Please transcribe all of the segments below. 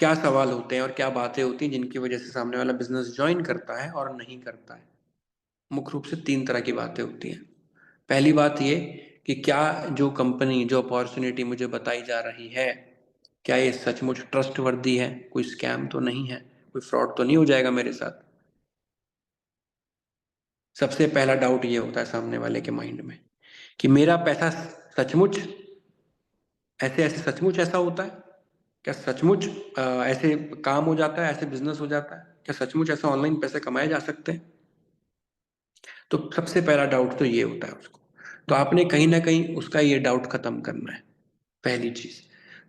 क्या सवाल होते हैं और क्या बातें होती हैं जिनकी वजह से सामने वाला बिजनेस ज्वाइन करता है और नहीं करता है। मुख्य रूप से तीन तरह की बातें होती हैं। पहली बात ये कि क्या जो कंपनी, जो अपॉर्चुनिटी मुझे बताई जा रही है, क्या ये सचमुच ट्रस्टवर्दी है, कोई स्कैम तो नहीं है, कोई फ्रॉड तो नहीं हो जाएगा मेरे साथ। सबसे पहला डाउट ये होता है सामने वाले के माइंड में कि मेरा पैसा सचमुच ऐसे ऐसे सचमुच ऐसा होता है, क्या सचमुच ऐसे काम हो जाता है, ऐसे बिजनेस हो जाता है, क्या सचमुच ऐसा ऑनलाइन पैसे कमाए जा सकते हैं। तो सबसे पहला डाउट तो ये होता है उसको। तो आपने कहीं ना कहीं उसका ये डाउट खत्म करना है, पहली चीज।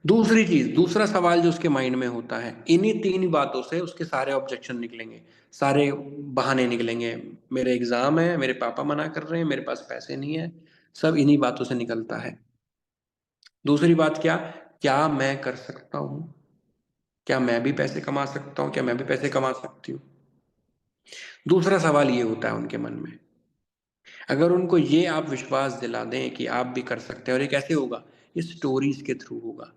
दूसरी चीज, दूसरा सवाल जो उसके माइंड में होता है, इन्हीं तीन बातों से उसके सारे ऑब्जेक्शन निकलेंगे, सारे बहाने निकलेंगे। मेरे एग्जाम है, मेरे पापा मना कर रहे हैं, मेरे पास पैसे नहीं है, सब इन्हीं बातों से निकलता है। दूसरी बात क्या, क्या मैं कर सकता हूं, क्या मैं भी पैसे कमा सकता हूँ, क्या मैं भी पैसे कमा सकती हूँ। दूसरा सवाल ये होता है उनके मन में। अगर उनको ये आप विश्वास दिला दें कि आप भी कर सकते हैं, और ये कैसे होगा, ये स्टोरीज के थ्रू होगा।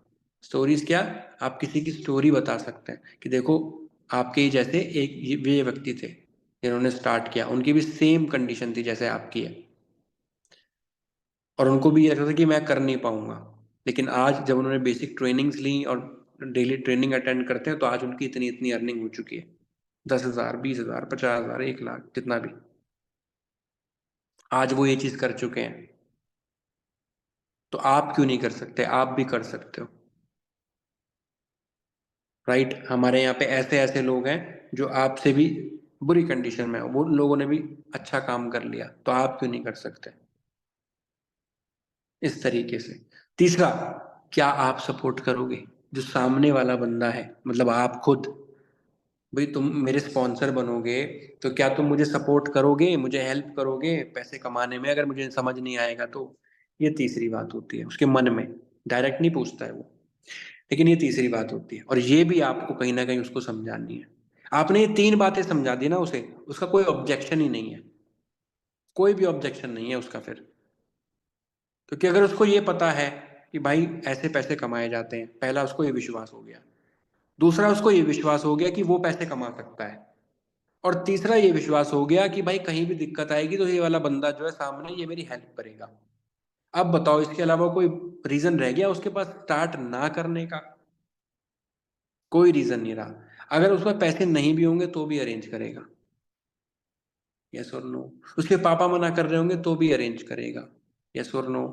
स्टोरीज क्या, आप किसी की स्टोरी बता सकते हैं कि देखो आपके ही जैसे एक ये व्यक्ति थे जिन्होंने स्टार्ट किया, उनकी भी सेम कंडीशन थी जैसे आपकी है, और उनको भी ये लगता था कि मैं कर नहीं पाऊंगा। लेकिन आज जब उन्होंने बेसिक ट्रेनिंग्स ली और डेली ट्रेनिंग अटेंड करते हैं, तो आज उनकी इतनी इतनी अर्निंग हो चुकी है। 10,000, 20,000, 50,000, 1 लाख, जितना भी, आज वो ये चीज कर चुके हैं। तो आप क्यों नहीं कर सकते, आप भी कर सकते हो। राइट, हमारे यहाँ पे ऐसे ऐसे लोग हैं जो आपसे भी बुरी कंडीशन में है, वो लोगों ने भी अच्छा काम कर लिया, तो आप क्यों नहीं कर सकते। इस तरीके से। तीसरा, क्या आप सपोर्ट करोगे जो सामने वाला बंदा है, मतलब आप खुद, भाई तुम मेरे स्पॉन्सर बनोगे तो क्या तुम मुझे सपोर्ट करोगे, मुझे हेल्प करोगे पैसे कमाने में, अगर मुझे समझ नहीं आएगा तो। ये तीसरी बात होती है उसके मन में, डायरेक्ट नहीं पूछता है वो, लेकिन ये तीसरी बात होती है, और ये भी आपको कहीं ना कहीं उसको समझानी है। आपने ये तीन बातें समझा दी ना उसे, उसका कोई ऑब्जेक्शन ही नहीं है, कोई भी ऑब्जेक्शन नहीं है उसका फिर। क्योंकि अगर उसको ये पता है कि भाई ऐसे पैसे कमाए जाते हैं, पहला उसको ये विश्वास हो गया। दूसरा उसको ये विश्वास हो गया कि वो पैसे कमा सकता है। और तीसरा ये विश्वास हो गया कि भाई कहीं भी दिक्कत आएगी तो ये वाला बंदा जो है सामने, ये मेरी हेल्प करेगा। अब बताओ इसके अलावा कोई रीजन रह गया उसके पास स्टार्ट ना करने का। कोई रीजन नहीं रहा। अगर उसके पास पैसे नहीं भी होंगे तो भी अरेंज करेगा। यस और नो। उसके पापा मना कर रहे होंगे तो भी अरेंज करेगा। यस और नो।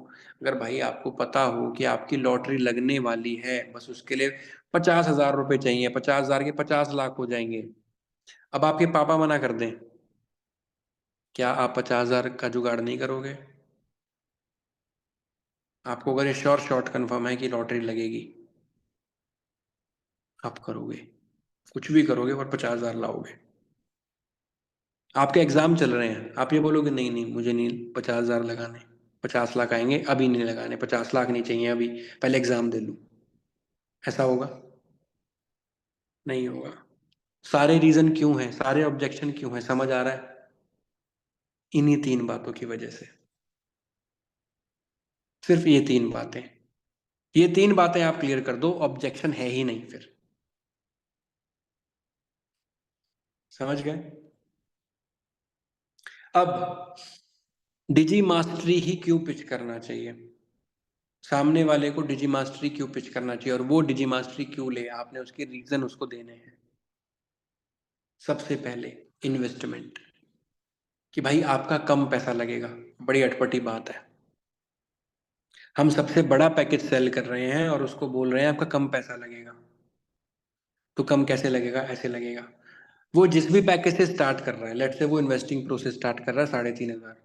अगर भाई आपको पता हो कि आपकी लॉटरी लगने वाली है, बस उसके लिए 50,000 रुपए चाहिए, 50,000 के 50 लाख हो जाएंगे, अब आपके पापा मना कर दें, क्या आप 50,000 का जुगाड़ नहीं करोगे। आपको अगर ये श्योर शॉट कंफर्म है कि लॉटरी लगेगी, आप करोगे, कुछ भी करोगे पर 50,000 लाओगे। आपके एग्जाम चल रहे हैं, आप ये बोलोगे नहीं नहीं मुझे नहीं 50,000 लगाने, 50 लाख आएंगे, अभी नहीं लगाने, 50 लाख नहीं चाहिए अभी, पहले एग्जाम दे लूं। ऐसा होगा? नहीं होगा। सारे रीजन क्यों हैं, सारे ऑब्जेक्शन क्यों हैं, समझ आ रहा है? इन्हीं तीन बातों की वजह से। सिर्फ ये तीन बातें, ये तीन बातें आप क्लियर कर दो, ऑब्जेक्शन है ही नहीं फिर। समझ गए? अब डिजी मास्टरी ही क्यों पिच करना चाहिए, सामने वाले को डिजी मास्टरी क्यों पिच करना चाहिए, और वो डिजी मास्टरी क्यों ले, आपने उसके रीजन उसको देने हैं। सबसे पहले इन्वेस्टमेंट, कि भाई आपका कम पैसा लगेगा। बड़ी अटपटी बात है, हम सबसे बड़ा पैकेज सेल कर रहे हैं और उसको बोल रहे हैं आपका कम पैसा लगेगा। तो कम कैसे लगेगा, ऐसे लगेगा। वो जिस भी पैकेज से स्टार्ट कर रहा है, लेट से वो इन्वेस्टिंग प्रोसेस स्टार्ट कर रहा है 3,500,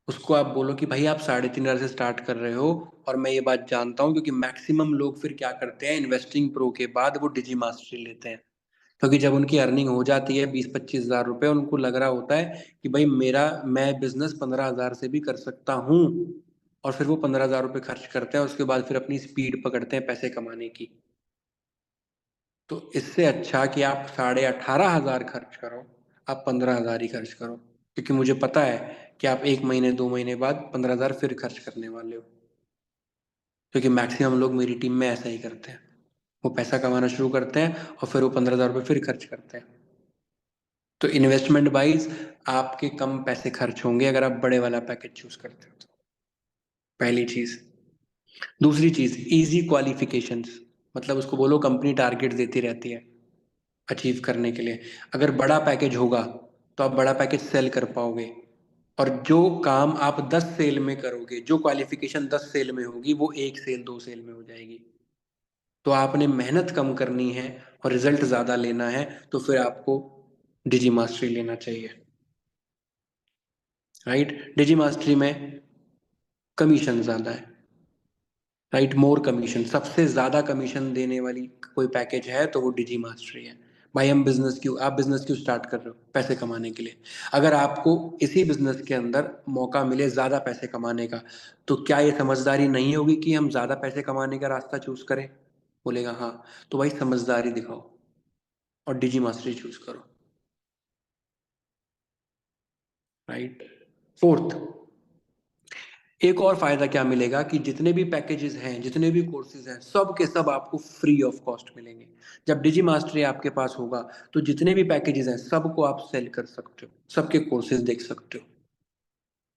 उसको आप बोलो कि भाई आप 3,500 से स्टार्ट कर रहे हो, और मैं ये बात जानता हूँ क्योंकि मैक्सिमम लोग फिर क्या करते हैं, इन्वेस्टिंग प्रो के बाद वो डिजी मास्टरी लेते हैं। क्योंकि जब उनकी अर्निंग हो जाती है 20-25 हज़ार रुपए, उनको लग रहा होता है कि भाई मेरा, मैं बिजनेस 15,000 से भी कर सकता हूँ। और फिर वो 15,000 रुपए खर्च करते हैं, उसके बाद फिर अपनी स्पीड पकड़ते हैं पैसे कमाने की। तो इससे अच्छा कि आप 18,500 खर्च करो, आप 15,000 ही खर्च करो, क्योंकि मुझे पता है कि आप 1 महीने 2 महीने बाद 15,000 फिर खर्च करने वाले हो। क्योंकि मैक्सिमम लोग मेरी टीम में ऐसा ही करते हैं। वो पैसा कमाना शुरू करते हैं और फिर वो 15,000 रुपये फिर खर्च करते हैं। तो इन्वेस्टमेंट वाइज आपके कम पैसे खर्च होंगे अगर आप बड़े वाला पैकेज चूज करते हो तो। पहली चीज। दूसरी चीज, इजी क्वालिफिकेशंस, मतलब उसको बोलो कंपनी टारगेट देती रहती है अचीव करने के लिए। अगर बड़ा पैकेज होगा तो आप बड़ा पैकेज सेल कर पाओगे, और जो काम आप 10 सेल में करोगे, जो क्वालिफिकेशन 10 सेल में होगी वो 1 सेल 2 सेल में हो जाएगी। तो आपने मेहनत कम करनी है और रिजल्ट ज्यादा लेना है, तो फिर आपको डिजी मास्टरी लेना चाहिए। राइट, डिजी मास्टरी में कमीशन ज्यादा है। राइट, मोर कमीशन, सबसे ज्यादा कमीशन देने वाली कोई पैकेज है तो वो डिजी मास्टरी है। भाई आप बिजनेस क्यों स्टार्ट कर रहे हो? पैसे कमाने के लिए। अगर आपको इसी बिजनेस के अंदर मौका मिले ज्यादा पैसे कमाने का, तो क्या ये समझदारी नहीं होगी कि हम ज्यादा पैसे कमाने का रास्ता चूज करें? बोलेगा हाँ। तो भाई समझदारी दिखाओ और डिजी मास्टरी चूज करो। राइट। फोर्थ, एक और फायदा क्या मिलेगा कि जितने भी पैकेजेस हैं, जितने भी कोर्सेज हैं, सब के सब आपको फ्री ऑफ कॉस्ट मिलेंगे। जब डिजी मास्टरी आपके पास होगा तो जितने भी पैकेजेस हैं सबको आप सेल कर सकते हो, सबके कोर्सेज देख सकते हो।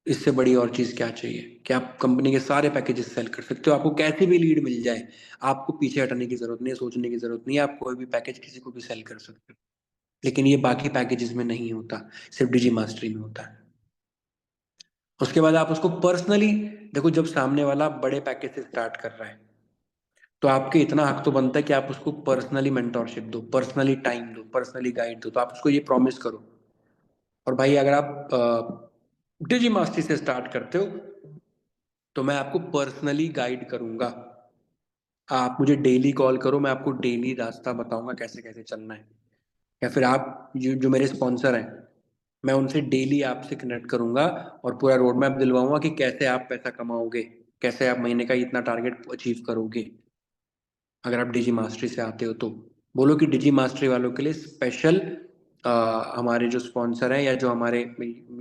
इससे बड़ी और चीज क्या चाहिए कि आप कंपनी के सारे पैकेजेस सेल कर सकते हो। आपको कैसी भी लीड मिल जाए, आपको पीछे हटने की जरूरत नहीं है, सोचने की जरूरत नहीं है, आप कोई भी पैकेज किसी को भी सेल कर सकते हो। लेकिन ये बाकी पैकेजेस में नहीं होता, सिर्फ डिजी मास्टरी में होता है। उसके बाद आप उसको पर्सनली देखो, जब सामने वाला बड़े पैकेज से स्टार्ट कर रहा है तो आपके इतना हक तो बनता है कि आप उसको पर्सनली मेंटोरशिप दो, पर्सनली टाइम दो, पर्सनली गाइड दो। तो आप उसको ये प्रॉमिस करो। और भाई अगर आप डिजी मास्टरी से स्टार्ट करते हो तो मैं आपको पर्सनली गाइड करूंगा। आप मुझे डेली कॉल करो, मैं आपको डेली रास्ता बताऊंगा कैसे कैसे चलना है। या फिर आप जो मेरे स्पॉन्सर हैं, मैं उनसे डेली आपसे कनेक्ट करूंगा और पूरा रोड मैप दिलवाऊंगा कि कैसे आप पैसा कमाओगे, कैसे आप महीने का इतना टारगेट अचीव करोगे। अगर आप डिजी मास्टरी से आते हो तो बोलो कि डिजी मास्टरी वालों के लिए स्पेशल हमारे जो स्पॉन्सर हैं या जो हमारे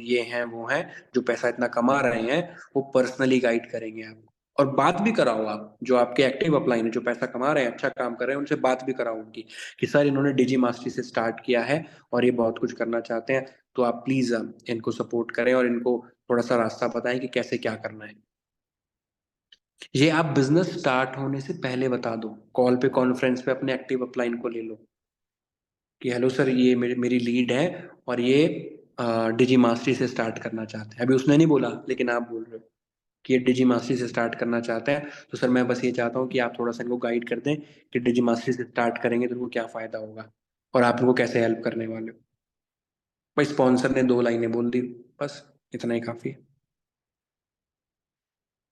ये हैं वो हैं जो पैसा इतना कमा रहे हैं, वो पर्सनली गाइड करेंगे आपको। और बात भी कराओ, आप जो आपके एक्टिव अपलाइन है, जो पैसा कमा रहे हैं, अच्छा काम कर रहे हैं, उनसे बात भी कराओ उनकी कि सर इन्होंने डिजी मास्टरी से स्टार्ट किया है और ये बहुत कुछ करना चाहते हैं, तो आप प्लीज इनको सपोर्ट करें और इनको थोड़ा सा रास्ता बताएं कि कैसे क्या करना है। ये आप बिजनेस स्टार्ट होने से पहले बता दो, कॉल पे कॉन्फ्रेंस पे अपने एक्टिव अपलाइन को ले लो कि हेलो सर, ये मेरी लीड है और ये डिजी मास्टरी से स्टार्ट करना चाहते हैं। अभी उसने नहीं बोला लेकिन आप बोल रहे हो कि ये डिजी मास्टरी से स्टार्ट करना चाहते हैं, तो सर मैं बस ये चाहता हूँ कि आप थोड़ा सा इनको गाइड कर दें कि डिजी मास्टरी से स्टार्ट करेंगे तो उनको क्या फायदा होगा और आप इनको कैसे हेल्प करने वाले हो। भाई स्पॉन्सर ने 2 लाइनें बोल दी, बस इतना ही काफी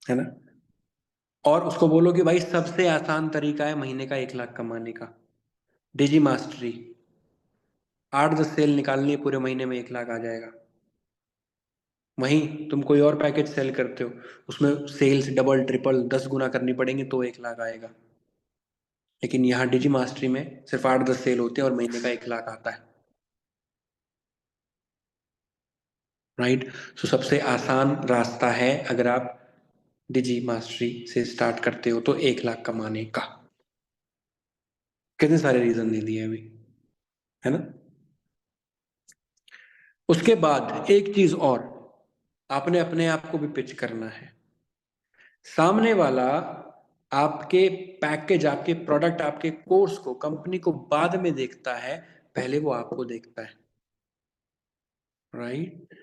है ना। और उसको बोलो कि भाई सबसे आसान तरीका है महीने का 1 लाख कमाने का, डिजी मास्टरी। 8-10 सेल निकालनी है, पूरे महीने में 1 लाख आ जाएगा। वहीं तुम कोई और पैकेज सेल करते हो, उसमें सेल्स डबल ट्रिपल 10 गुना करनी पड़ेंगी तो 1 लाख आएगा। लेकिन यहाँ डिजी मास्टरी में सिर्फ 8-10 सेल होते हैं और महीने का 1 लाख आता है। राइट। तो सबसे आसान रास्ता है अगर आप डिजी मास्टरी से स्टार्ट करते हो तो 1 लाख कमाने का। कितने सारे रीजन दे दिए अभी, है ना। उसके बाद एक चीज और, आपने अपने आप को भी पिच करना है। सामने वाला आपके पैकेज, आपके प्रोडक्ट, आपके कोर्स को, कंपनी को बाद में देखता है, पहले वो आपको देखता है। राइट।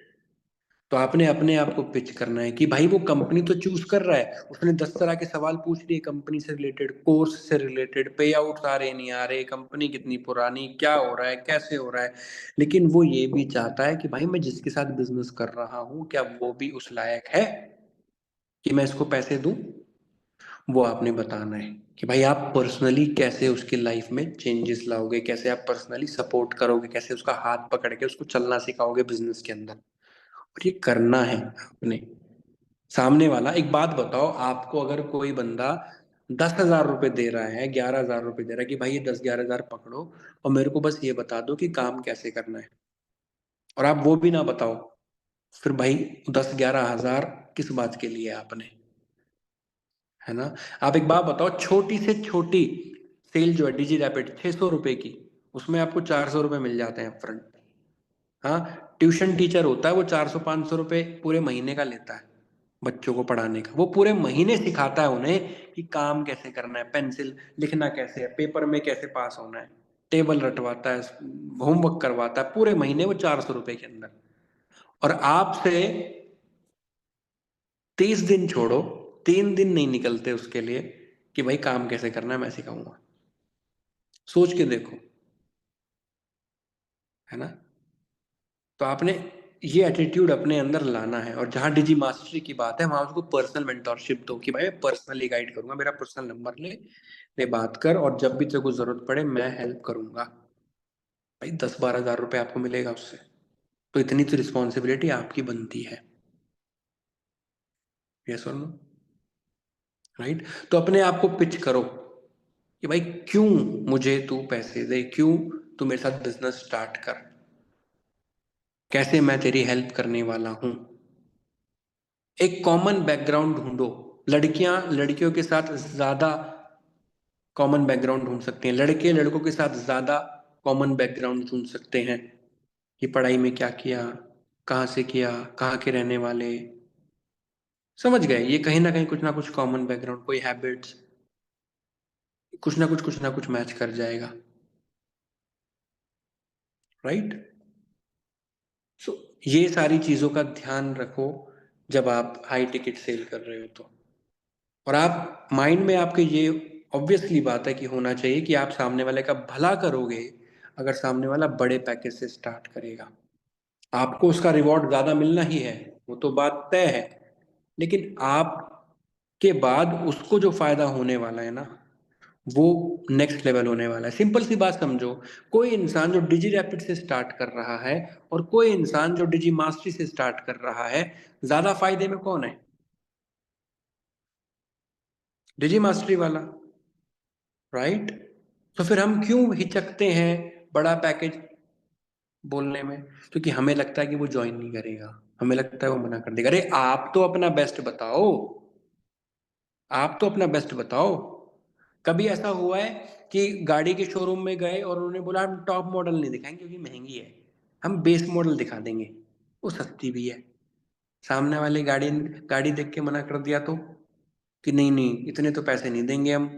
तो आपने अपने आप को पिच करना है कि भाई वो कंपनी तो चूज कर रहा है, उसने 10 तरह के सवाल पूछ लिए कंपनी से रिलेटेड, कोर्स से रिलेटेड, पे आउट आ रहे नहीं आ रहे, कंपनी कितनी पुरानी, क्या हो रहा है, कैसे हो रहा है। लेकिन वो ये भी चाहता है कि भाई मैं जिसके साथ बिजनेस कर रहा हूँ क्या वो भी उस लायक है कि मैं इसको पैसे दूं। वो आपने बताना है कि भाई आप पर्सनली कैसे उसकी लाइफ में चेंजेस लाओगे, कैसे आप पर्सनली सपोर्ट करोगे, कैसे उसका हाथ पकड़ के उसको चलना सिखाओगे बिजनेस के अंदर। और ये करना है आपने। सामने वाला, एक बात बताओ, आपको अगर कोई बंदा 10,000 रुपये दे रहा है, 11,000 रुपये दे रहा है कि भाई ये 10-11 हजार पकड़ो और मेरे को बस ये बता दो कि काम कैसे करना है, और आप वो भी ना बताओ, फिर भाई 10-11 हजार किस बात के लिए आपने, है ना। आप एक बात बताओ, छोटी से छोटी सेल जो है डिजी रैपिड 600 रुपए की, उसमें आपको 400 रुपए मिल जाते हैं फ्रंट। हाँ, ट्यूशन टीचर होता है वो 400 500 रुपए पूरे महीने का लेता है बच्चों को पढ़ाने का। वो पूरे महीने सिखाता है उन्हें कि काम कैसे करना है, पेंसिल लिखना कैसे है, पेपर में कैसे पास होना है, टेबल रटवाता है, होमवर्क करवाता है पूरे महीने वो 400 रुपए के अंदर। और आपसे 30 दिन छोड़ो, 3 दिन नहीं निकलते उसके लिए कि भाई काम कैसे करना है मैं सिखाऊंगा। सोच के देखो, है ना। तो आपने ये एटीट्यूड अपने अंदर लाना है। और जहां डिजी मास्टरी की बात है वहां उसको पर्सनल मेंटोरशिप दो कि भाई मैं पर्सनली गाइड करूंगा, मेरा पर्सनल नंबर ले, ले बात कर, और जब भी तेरे को जरूरत पड़े मैं हेल्प करूंगा। भाई 10 12 हज़ार रुपए आपको मिलेगा उससे, तो इतनी तो रिस्पॉन्सिबिलिटी आपकी बनती है। यस और नो, राइट। तो अपने आप को पिच करो कि भाई क्यों मुझे तू पैसे दे, क्यों तू मेरे साथ बिजनेस स्टार्ट कर, कैसे मैं तेरी हेल्प करने वाला हूं। एक कॉमन बैकग्राउंड ढूंढो। लड़कियां लड़कियों के साथ ज्यादा कॉमन बैकग्राउंड ढूंढ सकते हैं, लड़के लड़कों के साथ ज्यादा कॉमन बैकग्राउंड ढूंढ सकते हैं कि पढ़ाई में क्या किया, कहाँ से किया, कहाँ के रहने वाले। समझ गए, ये कहीं ना कुछ कॉमन बैकग्राउंड, कोई हैबिट्स, कुछ ना कुछ मैच कर जाएगा, राइट। सो ये सारी चीजों का ध्यान रखो जब आप हाई टिकट सेल कर रहे हो तो। और आप माइंड में आपके ये ऑब्वियसली बात है कि होना चाहिए कि आप सामने वाले का भला करोगे अगर सामने वाला बड़े पैकेज से स्टार्ट करेगा। आपको उसका रिवॉर्ड ज्यादा मिलना ही है, वो तो बात तय है। लेकिन आप के बाद उसको जो फायदा होने वाला है ना, वो नेक्स्ट लेवल होने वाला है। सिंपल सी बात समझो, कोई इंसान जो डिजी रैपिड से स्टार्ट कर रहा है और कोई इंसान जो डिजी मास्टरी से स्टार्ट कर रहा है, ज्यादा फायदे में कौन है? डिजी मास्टरी वाला, राइट। तो फिर हम क्यों हिचकते हैं बड़ा पैकेज बोलने में? क्योंकि हमें लगता है कि वो ज्वाइन नहीं करेगा, हमें लगता है वो मना कर देगा। अरे आप तो अपना बेस्ट बताओ, आप तो अपना बेस्ट बताओ। कभी ऐसा हुआ है कि गाड़ी के शोरूम में गए और उन्होंने बोला हम टॉप मॉडल नहीं दिखाएंगे क्योंकि महंगी है, हम बेस मॉडल दिखा देंगे, वो सस्ती भी है। सामने वाले गाड़ी गाड़ी देख के मना कर दिया तो कि नहीं नहीं इतने तो पैसे नहीं देंगे हम।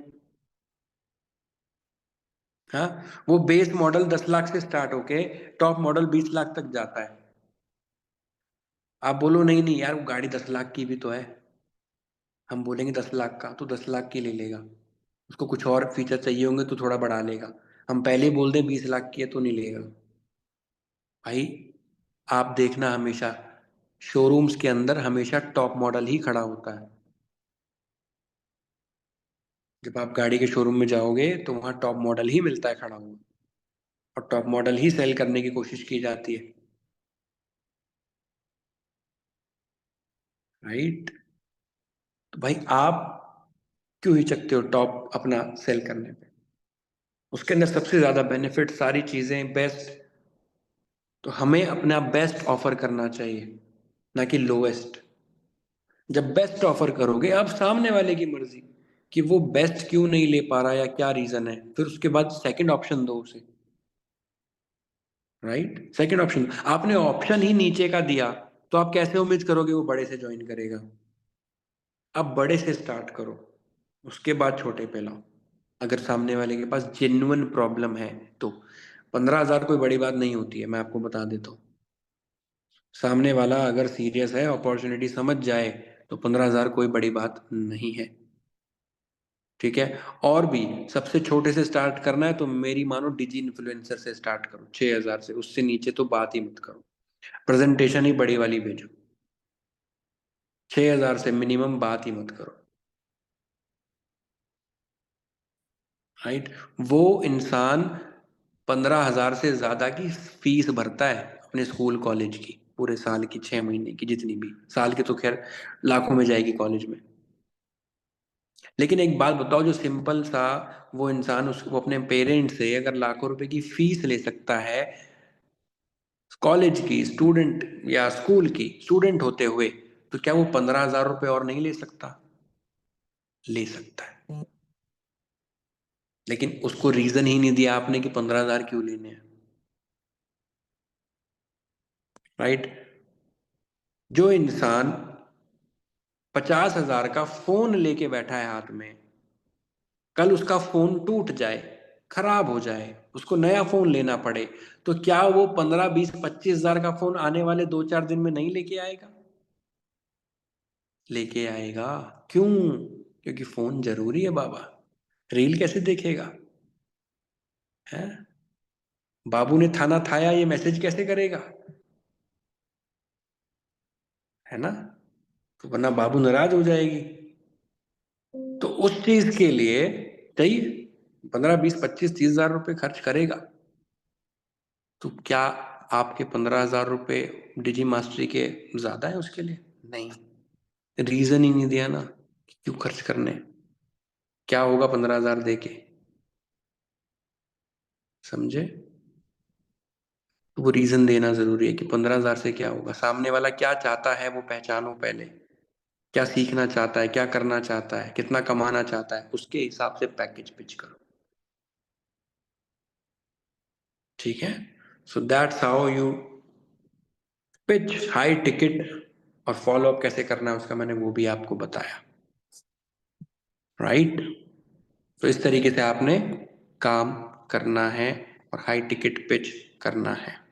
हाँ, वो बेस मॉडल 10 लाख से स्टार्ट होके टॉप मॉडल 20 लाख तक जाता है। आप बोलो नहीं नहीं यार वो गाड़ी 10 लाख की भी तो है, हम बोलेंगे 10 लाख का तो 10 लाख की ले लेगा, उसको कुछ और फीचर चाहिए होंगे तो थोड़ा बढ़ा लेगा। हम पहले ही बोल दें 20 लाख की है तो नहीं लेगा। भाई आप देखना, हमेशा शोरूम्स के अंदर हमेशा टॉप मॉडल ही खड़ा होता है। जब आप गाड़ी के शोरूम में जाओगे तो वहां टॉप मॉडल ही मिलता है खड़ा हुआ, और टॉप मॉडल ही सेल करने की कोशिश की जाती है, राइट। तो भाई आप क्यों हिचकते हो टॉप अपना सेल करने पे? उसके अंदर सबसे ज्यादा बेनिफिट, सारी चीजें बेस्ट, तो हमें अपना बेस्ट ऑफर करना चाहिए, ना कि लोएस्ट। जब बेस्ट ऑफर करोगे, अब सामने वाले की मर्जी कि वो बेस्ट क्यों नहीं ले पा रहा या क्या रीजन है, फिर उसके बाद सेकंड ऑप्शन दो उसे, राइट। सेकंड ऑप्शन, आपने ऑप्शन ही नीचे का दिया तो आप कैसे उम्मीद करोगे वो बड़े से ज्वाइन करेगा? अब बड़े से स्टार्ट करो, उसके बाद छोटे पे लाओ। अगर सामने वाले के पास जेन्युइन प्रॉब्लम है तो 15 हज़ार कोई बड़ी बात नहीं होती है, मैं आपको बता देता हूँ। सामने वाला अगर सीरियस है, अपॉर्चुनिटी समझ जाए, तो 15 हज़ार कोई बड़ी बात नहीं है, ठीक है। और भी सबसे छोटे से स्टार्ट करना है तो मेरी मानो डिजी इन्फ्लुएंसर से स्टार्ट करो, 6 हज़ार से, उससे नीचे तो बात ही मत करो। प्रेजेंटेशन ही बड़ी वाली भेजो, 6 हज़ार से मिनिमम बात ही मत करो, राइट। वो इंसान 15 हज़ार से ज्यादा की फीस भरता है अपने स्कूल कॉलेज की, पूरे साल की, 6 महीने की, जितनी भी साल की तो खैर लाखों में जाएगी कॉलेज में। लेकिन एक बात बताओ, जो सिंपल सा वो इंसान उसको अपने पेरेंट्स से अगर लाखों रुपए की फीस ले सकता है कॉलेज की, स्टूडेंट या स्कूल की स्टूडेंट होते हुए, तो क्या वो 15 हज़ार रुपये और नहीं ले सकता? ले सकता है। लेकिन उसको रीजन ही नहीं दिया आपने कि 15,000 क्यों लेने हैं। राइट। जो इंसान 50,000 का फोन लेके बैठा है हाथ में, कल उसका फोन टूट जाए, खराब हो जाए, उसको नया फोन लेना पड़े, तो क्या वो 15, 20, 25,000 का फोन आने वाले 2, 4 दिन में नहीं लेके आएगा? लेके आएगा। क्यों? क्योंकि फोन जरूरी है बाबा। रील कैसे देखेगा? है? बाबू ने थाना थाया ये मैसेज कैसे करेगा? है ना? तो वरना बाबू नाराज हो जाएगी। तो उस चीज के लिए चाहिए 15, 20, 25, 30,000 रुपए खर्च करेगा। तो क्या आपके 15,000 रुपए डिजी मास्टरी के ज्यादा है उसके लिए? नहीं। रीजन ही नहीं दिया ना कि क्यों खर्च करने। क्या होगा 15,000 दे के? समझे? तो वो रीजन देना जरूरी है कि 15,000 से क्या होगा, सामने वाला क्या चाहता है वो पहचानो पहले। क्या सीखना चाहता है, क्या करना चाहता है, कितना कमाना चाहता है, उसके हिसाब से पैकेज पिच करो। ठीक है। So that's how you pitch high ticket. और फॉलो अप कैसे करना है उसका मैंने वो भी आपको बताया। राइट। तो इस तरीके से आपने काम करना है और हाई टिकट पिच करना है।